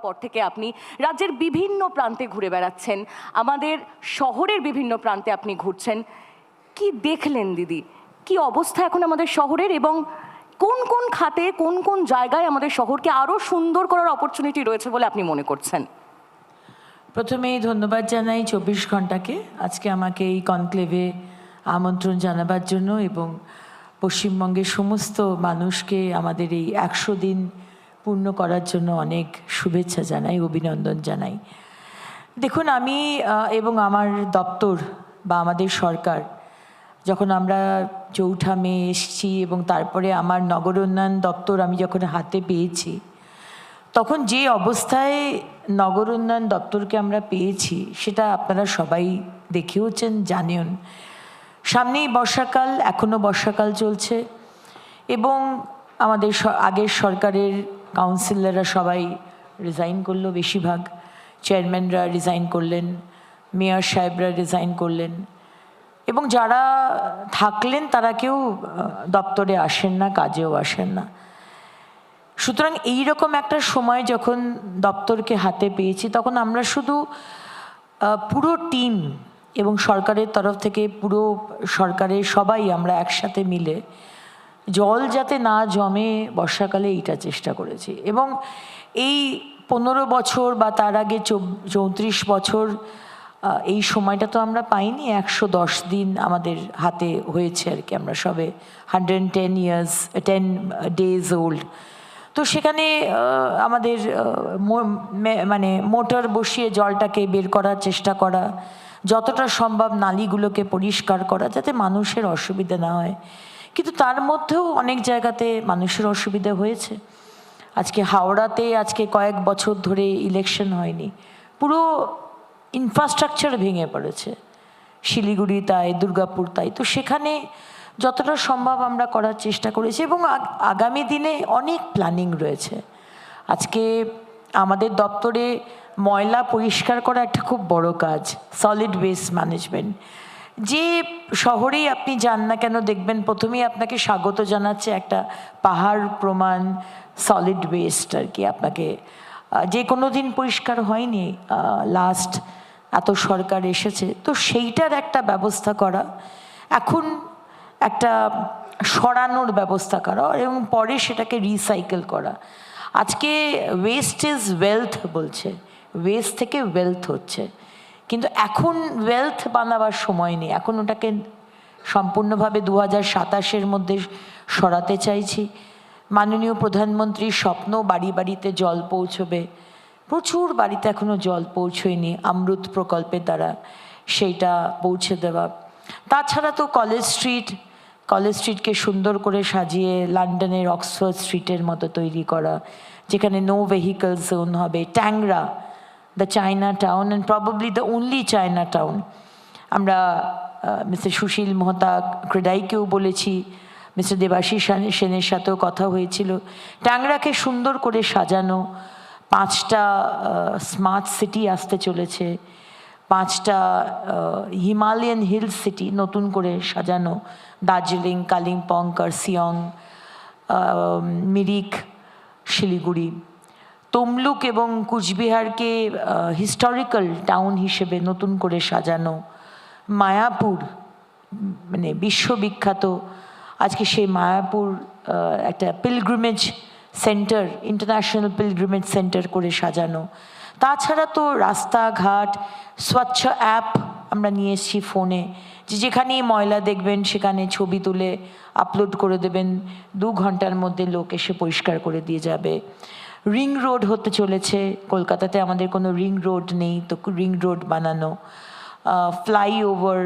পর থেকে আপনি রাজ্যের বিভিন্ন প্রান্তে ঘুরে বেড়াচ্ছেন, আমাদের শহরের বিভিন্ন প্রান্তে আপনি ঘুরছেন। কি দেখলেন দিদি? কি অবস্থা এখন আমাদের শহরের, এবং কোন কোন খাতে কোন কোন জায়গায় আমাদের শহরকে আরও সুন্দর করার অপরচুনিটি রয়েছে বলে আপনি মনে করছেন? প্রথমেই ধন্যবাদ জানাই 24 ঘন্টাকে আজকে আমাকে এই কনক্লেভে আমন্ত্রণ জানাবার জন্য, এবং পশ্চিমবঙ্গের সমস্ত মানুষকে আমাদের এই 100 দিন পূর্ণ করার জন্য অনেক শুভেচ্ছা জানাই, অভিনন্দন জানাই। দেখুন, আমি এবং আমার দপ্তর বা আমাদের সরকার যখন আমরা চৌঠা মে এসেছি এবং তারপরে আমার নগর উন্নয়ন দপ্তর আমি যখন হাতে পেয়েছি, তখন যে অবস্থায় নগর উন্নয়ন দপ্তরকে আমরা পেয়েছি সেটা আপনারা সবাই দেখেওছেন, জানেন। সামনেই বর্ষাকাল, এখনও বর্ষাকাল চলছে, এবং আমাদের আগের সরকারের কাউন্সিলররা সবাই রিজাইন করলো, বেশিরভাগ চেয়ারম্যানরা রিজাইন করলেন, মেয়র সাহেবরা রিজাইন করলেন, এবং যারা থাকলেন তারা কেউ দপ্তরে আসেন না, কাজেও আসেন না। সুতরাং এইরকম একটা সময় যখন দপ্তরকে হাতে পেয়েছি, তখন আমরা শুধু পুরো টিম এবং সরকারের তরফ থেকে পুরো সরকারের সবাই আমরা একসাথে মিলে জল যাতে না জমে বর্ষাকালে এইটা চেষ্টা করেছি। এবং এই 15 বছর বা তার আগে 34 বছর এই সময়টা তো আমরা পাইনি। 110 দিন আমাদের হাতে হয়েছে আর কি, আমরা সবে 10 days ওল্ড। তো সেখানে আমাদের মানে মোটর বসিয়ে জলটাকে বের করার চেষ্টা করা, যতটা সম্ভব নালীগুলোকে পরিষ্কার করা যাতে মানুষের অসুবিধা না হয়। কিন্তু তার মধ্যেও অনেক জায়গাতে মানুষের অসুবিধা হয়েছে। আজকে হাওড়াতে আজকে কয়েক বছর ধরে ইলেকশন হয়নি, পুরো ইনফ্রাস্ট্রাকচার ভেঙে পড়েছে। শিলিগুড়ি তাই, দুর্গাপুর তাই। তো সেখানে যতটা সম্ভব আমরা করার চেষ্টা করেছি, এবং আগামী দিনে অনেক প্ল্যানিং রয়েছে। আজকে আমাদের দপ্তরে ময়লা পরিষ্কার করা একটা খুব বড় কাজ, সলিড ওয়েস্ট ম্যানেজমেন্ট। যে শহরেই আপনি যান না কেন দেখবেন প্রথমেই আপনাকে স্বাগত জানাচ্ছে একটা পাহাড় প্রমাণ সলিড ওয়েস্ট আর কি। আপনাকে যে কোনো দিন পরিষ্কার হয়নি, লাস্ট এত সরকার এসেছে, তো সেইটার একটা ব্যবস্থা করা, এখন একটা সরানোর ব্যবস্থা করা, এবং পরে সেটাকে রিসাইকেল করা। আজকে ওয়েস্ট ইজ ওয়েলথ বলছে, ওয়েস্ট থেকে ওয়েলথ হচ্ছে, কিন্তু এখন ওয়েলথ বানাবার সময় নেই। এখন ওটাকে সম্পূর্ণভাবে 2027-এর মধ্যে সরাতে চাইছি। মাননীয় প্রধানমন্ত্রীর স্বপ্ন, বাড়ি বাড়িতে জল পৌঁছবে। প্রচুর বাড়িতে এখনও জল পৌঁছয়নি, অমৃত প্রকল্পের দ্বারা সেইটা পৌঁছে দেওয়া। তাছাড়া তো কলেজ স্ট্রিটকে সুন্দর করে সাজিয়ে লন্ডনের অক্সফোর্ড স্ট্রিটের মতো তৈরি করা, যেখানে নো ভেহিকল জোন হবে। ট্যাংরা, the China town, and probably the only China town. আমরা মিস্টার সুশীল মোহতা ক্রেডাইকেও বলেছি, মিস্টার দেবাশিস সেনের সাথেও কথা হয়েছিল। ট্যাংরাকে সুন্দর করে সাজানো, 5টা স্মার্ট সিটি আসতে চলেছে, 5টা হিমালয়ান হিল সিটি নতুন করে সাজানো, দার্জিলিং, কালিম্পং, কার্সিয়ং, মিরিক, শিলিগুড়ি। তমলুক এবং কুচবিহারকে হিস্টোরিক্যাল টাউন হিসেবে নতুন করে সাজানো। মায়াপুর, মানে বিশ্ববিখ্যাত, আজকে সেই মায়াপুর একটা pilgrimage centre, international pilgrimage centre করে সাজানো। তাছাড়া তো রাস্তাঘাট স্বচ্ছ অ্যাপ আমরা নিয়ে এসেছি ফোনে, যেখানেই ময়লা দেখবেন সেখানে ছবি তুলে আপলোড করে দেবেন, 2 ঘন্টার মধ্যে লোক এসে পরিষ্কার করে দিয়ে যাবে। রিং রোড হতে চলেছে, কলকাতাতে আমাদের কোনো রিং রোড নেই, তো রিং রোড বানানো। ফ্লাইওভার,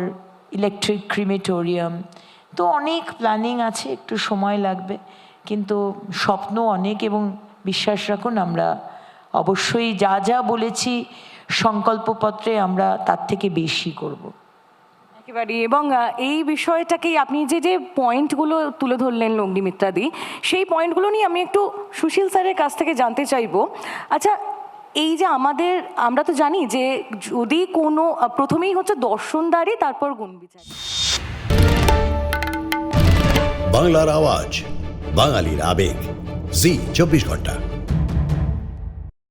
ইলেকট্রিক ক্রিমেটোরিয়াম, তো অনেক প্ল্যানিং আছে, একটু সময় লাগবে, কিন্তু স্বপ্ন অনেক, এবং বিশ্বাস রাখুন আমরা অবশ্যই যা যা বলেছি সংকল্পপত্রে আমরা তার থেকে বেশি করব। একেবারে। এবং এই বিষয়টাকেই আপনি যে পয়েন্টগুলো তুলে ধরলেন লগ্নিমিত্রাদি, সেই পয়েন্টগুলো নিয়ে আমি একটু সুশীল স্যারের কাছ থেকে জানতে চাইবো। আচ্ছা, এই যে আমরা তো জানি যে যদি কোনো প্রথমেই হচ্ছে দর্শনদারি, তারপর গুণবিচারী। বাংলার আওয়াজ, বাঙালির আবেগ, জি 24 ঘন্টা।